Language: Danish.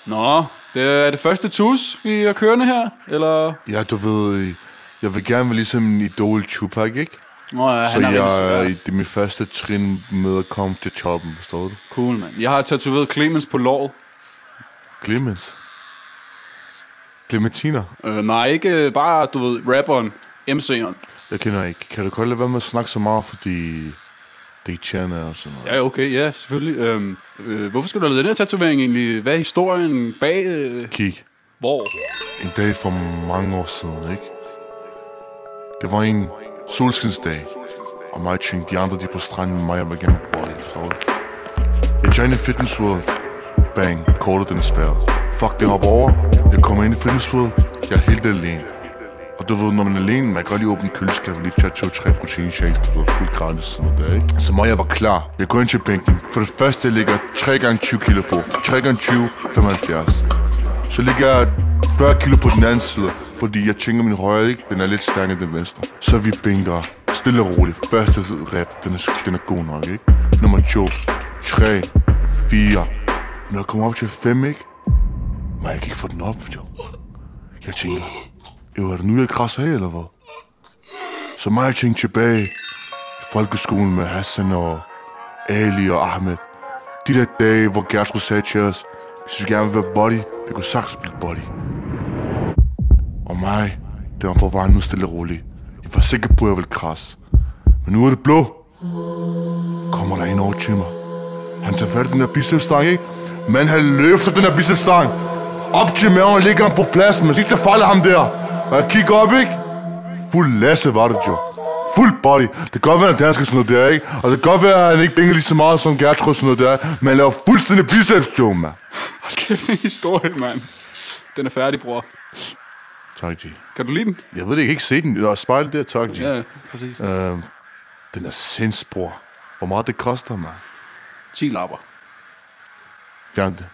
Nå, det er det første tus, vi er kørende her, eller? Ja, du ved, jeg vil gerne være ligesom en idol Tupac, ikke? Nå ja, så det er min første trin med at komme til toppen, forstår du? Cool, mand. Jeg har tatoveret Clemens på låret. Clemens? Clementina? Nej, ikke bare, du ved, rapperen, MC'eren. Jeg kender ikke. Kan du godt lade være med at snakke så meget, fordi det er tjener og sådan noget? Ja, okay, ja, selvfølgelig. Hvorfor skal du have lavet den her tatovering egentlig? Hvad er historien bag? Kig. Hvor? En dag for mange år siden, ikke? Det var en solskinsdag, og mig tænkte, de andre de på stranden med mig, og var gennem body, forstår du? Jeg joined Fitness World. Bang, kortet den er spærret. Fuck, det hopper over. Jeg kommer ind i Fitness World. Jeg er helt alene. Og du ved, når man er alene, man kan godt lige åbne køleskab og lige tage 2-3 protein shakes, du ved, fuldt gratis sådan noget der, ikke? Så mig, jeg var klar. Jeg går ind til bænken. For det første, jeg ligger 3 gange 20 kilo på. 3 gange 20, 75. Så ligger jeg 40 kilo på den anden side, fordi jeg tænker, min højre, ikke? Den er lidt stærkere end den venstre. Så vi bænker stille og roligt. Første rep, den er god nok, ikke? Nummer 2, 3, 4. Når jeg kommer op til 5, ikke? Men jeg kan ikke få den op, jo. Jeg tænker, er det nu, jeg krasser af, eller hvad? Så mig, jeg tænkte tilbage i folkeskolen med Hassan og Ali og Ahmed. De der dage, hvor Gertrud sagde til os, hvis vi gerne vil være body, vi kunne sagtens blive body. Og mig, det var på vejen nu stille og roligt. Jeg var sikker på, at jeg ville krasse. Men nu er det blå. Kommer der en over til mig. Han tager fat i den der bicepsstang, ikke? Men han løfter den der bicepsstang op til maven og ligger ham på pladsen. Men så falder ham der. Og jeg kigger op, ikke? Fuld Lasse var det jo. Fuld body. Det kan godt være, at dansk er sådan noget der, ikke? Og det kan godt være, at han ikke bænger lige så meget som Gertrud sådan noget der. Men han laver fuldstændig biceps, jo, mand. Hold kæft, en historie, mand. Den er færdig, bror. Tak, G. Kan du lide den? Jeg ved det, jeg kan ikke se den. Der er spejlet der, tak, G. Ja, præcis. Den er sindsbror. Hvor meget det koster, mand? 10 lapper. Fjern det.